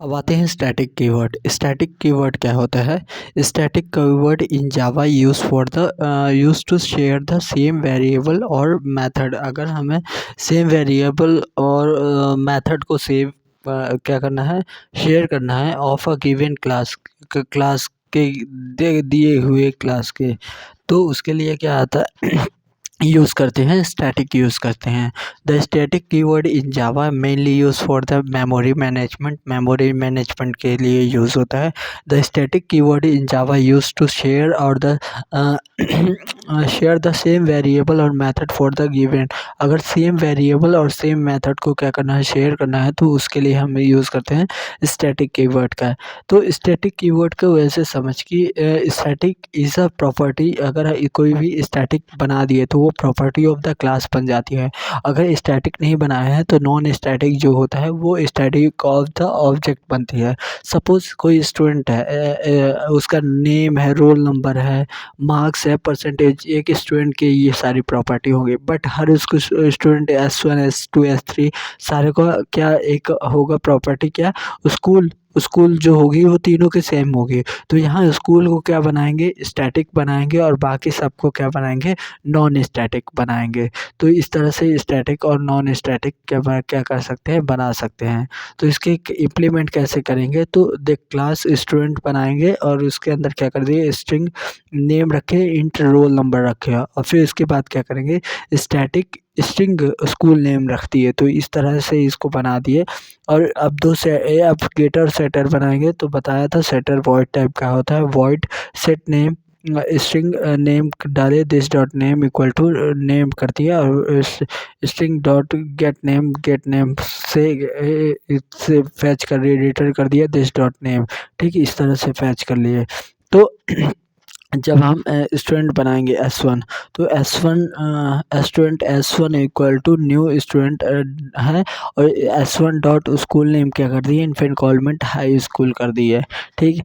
अब आते हैं स्टैटिक कीवर्ड। स्टैटिक कीवर्ड क्या होता है? Static keyword in Java use to share the same variable और मेथड। अगर हमें सेम वेरिएबल और मेथड को सेव क्या करना है, शेयर करना है ऑफ अ गिवन क्लास के दिए हुए क्लास के, तो उसके लिए क्या आता है यूज़ करते हैं, स्टैटिक यूज़ करते हैं। The static keyword in Java mainly use for the memory management के लिए यूज़ होता है। The static keyword in Java use to share और the share the same variable और मेथड फॉर द गिवन। अगर same variable और same method को क्या करना है, शेयर करना है, तो उसके लिए हम यूज़ करते हैं स्टैटिक कीवर्ड का। तो स्टैटिक कीवर्ड को वैसे समझ कि स्टैटिक इज़ अ प्रॉपर्टी। अगर कोई भी स्टैटिक बना दिए तो वो प्रॉपर्टी ऑफ द क्लास बन जाती है। अगर स्टैटिक नहीं बनाया है तो नॉन स्टैटिक जो होता है वो स्टैटिक ऑफ द ऑब्जेक्ट बनती है। सपोज़ कोई स्टूडेंट है, उसका नेम है, रोल नंबर है, मार्क्स है, परसेंटेज, एक स्टूडेंट के ये सारी प्रॉपर्टी होंगी। बट हर उसको स्टूडेंट S1 S2 S3 सारे का क्या एक होगा प्रॉपर्टी, क्या स्कूल स्कूल जो होगी वो तीनों की सेम होगी। तो यहाँ स्कूल को क्या बनाएंगे, स्टैटिक बनाएंगे और बाकी सबको क्या बनाएंगे, नॉन स्टैटिक बनाएंगे। तो इस तरह से स्टैटिक और नॉन स्टैटिक क्या कर सकते हैं, बना सकते हैं। तो इसके इम्प्लीमेंट कैसे करेंगे, तो देख क्लास स्टूडेंट बनाएंगे और उसके अंदर क्या कर दिए, स्ट्रिंग नेम रखे, इंट रोल नंबर रखे, और फिर इसके बाद क्या करेंगे, स्टैटिक स्ट्रिंग स्कूल नेम रखती है। तो इस तरह से इसको बना दिए। और अब गेटर सेटर बनाएंगे। तो बताया था सेटर वॉइड टाइप का होता है। Void set name string name डाले, this dot name equal to name कर दिया, और स्ट्रिंग डॉट गेट नेम से फैच कर दिया, रिटर्न कर दिया दिस डॉट नेम। ठीक है, इस तरह से फैच कर लिए। तो जब हम स्टूडेंट बनाएंगे S1, तो student S1 equal to new student है, और S1 डॉट स्कूल नेम क्या कर दिए, इन्फेंट कॉलमेंट हाई स्कूल कर दी है। ठीक,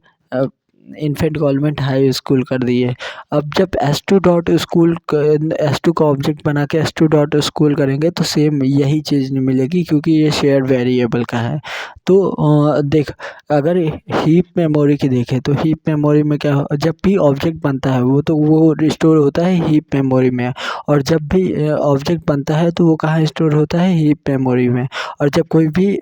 इन्फेंट कॉलमेंट हाई स्कूल कर दी है। अब जब S2 डॉट स्कूल S2 का ऑब्जेक्ट बना के S2 डॉट स्कूल करेंगे तो सेम यही चीज़ नहीं मिलेगी, क्योंकि ये शेयर वेरिएबल का है। तो देख, अगर हीप मेमोरी की देखें तो हीप मेमोरी में क्या जब भी ऑब्जेक्ट बनता है वो रिस्टोर होता है हीप मेमोरी में। और जब भी ऑब्जेक्ट बनता है तो वो कहाँ स्टोर होता है, हीप मेमोरी में। और जब कोई भी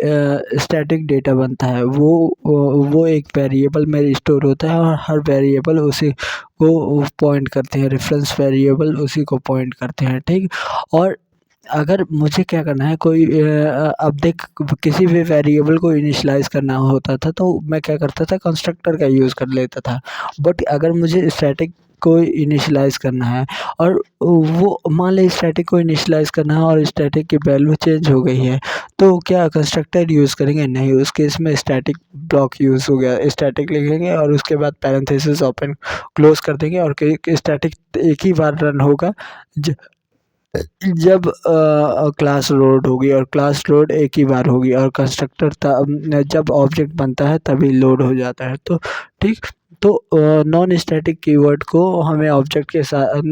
स्टैटिक डेटा बनता है वो एक वेरिएबल में स्टोर होता है, और हर वेरिएबल उसी को पॉइंट करते हैं, रेफरेंस वेरिएबल उसी को पॉइंट करते हैं। ठीक, और अगर मुझे क्या करना है, कोई अब देख, किसी भी वेरिएबल को इनिशियलाइज़ करना होता था तो मैं क्या करता था, कंस्ट्रक्टर का यूज़ कर लेता था। बट अगर मुझे स्टैटिक को इनिशियलाइज़ करना है, और वो मान लें स्टैटिक को इनिशियलाइज़ करना है और स्टैटिक की वैल्यू चेंज हो गई है, तो क्या कंस्ट्रक्टर यूज़ करेंगे? नहीं, उस केस में स्टैटिक ब्लॉक यूज़ हो गया। स्टैटिक लिखेंगे और उसके बाद पैरेंथेसिस ओपन क्लोज़ कर देंगे, और स्टैटिक एक ही बार रन होगा जब क्लास लोड होगी, और क्लास लोड एक ही बार होगी, और कंस्ट्रक्टर जब ऑब्जेक्ट बनता है तभी लोड हो जाता है। तो ठीक, तो नॉन स्टैटिक कीवर्ड को हमें ऑब्जेक्ट के साथ,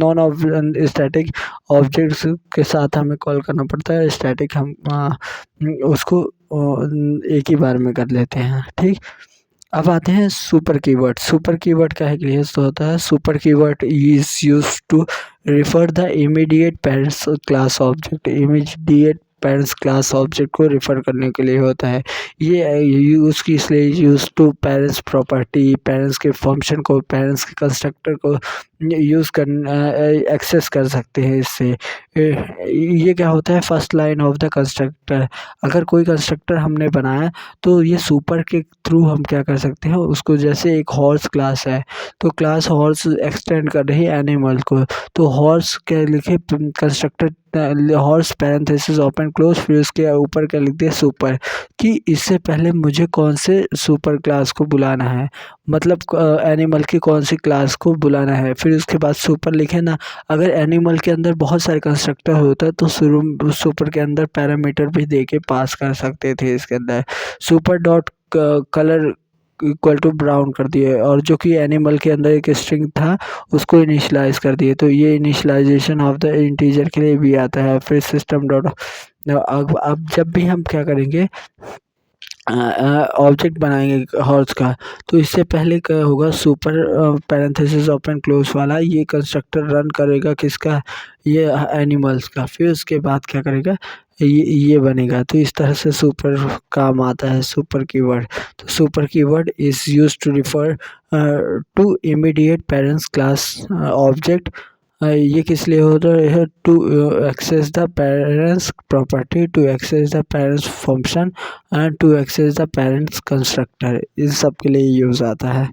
स्टैटिक ऑब्जेक्ट्स के साथ हमें कॉल करना पड़ता है। स्टैटिक हम उसको एक ही बार में कर लेते हैं। ठीक, अब आते हैं सुपर कीवर्ड। सुपर कीवर्ड का एक लिस्ट होता है। Super keyword is use to refer the immediate parents class object. Immediate parents class object को रिफ़र करने के लिए होता है। ये यूज़ की इसलिए use to parents property, parents के फंक्शन को, पेरेंट्स के कंस्ट्रक्टर को यूज़ कर एक्सेस कर सकते हैं इससे। ये क्या होता है, first line of the constructor. अगर कोई कंस्ट्रक्टर हमने बनाया तो ये सुपर के थ्रू हम क्या कर सकते हैं उसको, जैसे एक हॉर्स क्लास है तो क्लास हॉर्स एक्सटेंड कर रही है एनिमल को, तो हॉर्स क्या लिखे, constructor horse parenthesis open close, फिर उसके ऊपर क्या लिख दिया, सुपर, कि इससे पहले मुझे कौन से सुपर क्लास को बुलाना है, मतलब एनिमल की कौन सी क्लास को बुलाना है। फिर उसके बाद सुपर लिखे ना। अगर एनिमल के अंदर बहुत सारे कंस्ट्रक्टर होता तो शुरू सुपर के अंदर पैरामीटर भी दे के पास कर सकते थे इसके अंदर। Super dot colour equal to brown कर दिए, और जो कि एनिमल के अंदर एक स्ट्रिंग था उसको इनिशियलाइज़ कर दिए। तो ये इनिशियलाइजेशन ऑफ द इंटीजर के लिए भी आता है। फिर सिस्टम डॉट, अब जब भी हम क्या करेंगे, ऑब्जेक्ट बनाएंगे हॉर्स का, तो इससे पहले क्या होगा, सुपर पैरेंथेसिस ओपन क्लोज वाला ये कंस्ट्रक्टर रन करेगा किसका, ये एनिमल्स का। फिर उसके बाद क्या करेगा, ये बनेगा। तो इस तरह से सुपर काम आता है, सुपर कीवर्ड। तो super keyword is use to refer to immediate parents class object. ये किस लिए होता है, to access the parents property, to access the parents function and to access the parents constructor, इन सब के लिए यूज़ आता है।